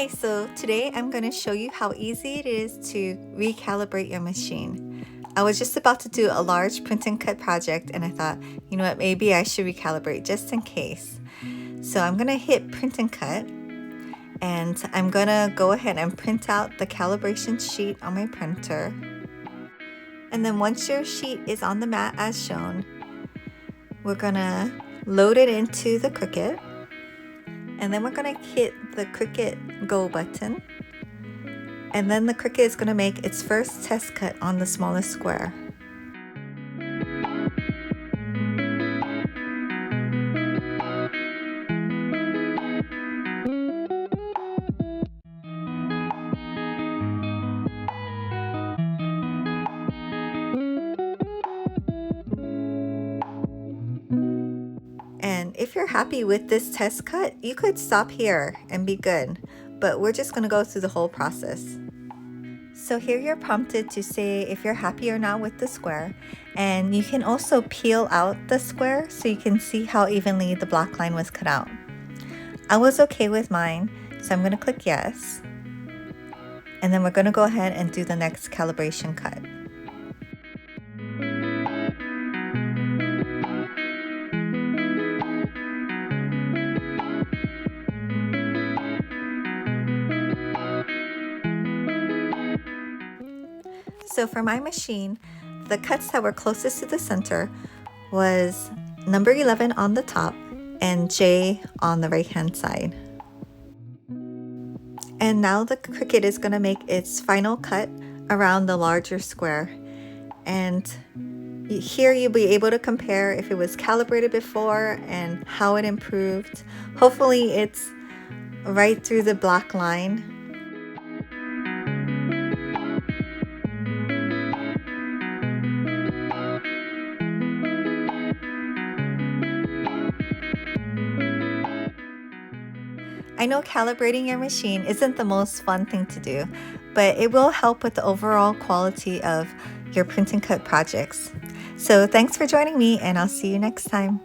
Hi, so today I'm going to show you how easy it is to recalibrate your machine. I was just about to do a large print and cut project and I thought, you know what, maybe I should recalibrate just in case. So I'm going to hit print and cut and I'm going to go ahead and print out the calibration sheet on my printer. And then once your sheet is on the mat as shown, we're going to load it into the Cricut. And then we're going to hit the Cricut Go button. And then the Cricut is going to make its first test cut on the smallest square. And if you're happy with this test cut, you could stop here and be good, but we're just going to go through the whole process. So here you're prompted to say if you're happy or not with the square, and you can also peel out the square so you can see how evenly the black line was cut out. I was okay with mine, so I'm going to click yes, and then we're going to go ahead and do the next calibration cut. So for my machine, the cuts that were closest to the center was number 11 on the top and J on the right hand side. And now the Cricut is going to make its final cut around the larger square. And here you'll be able to compare if it was calibrated before and how it improved. Hopefully it's right through the black line. I know calibrating your machine isn't the most fun thing to do, but it will help with the overall quality of your print and cut projects. So thanks for joining me, and I'll see you next time.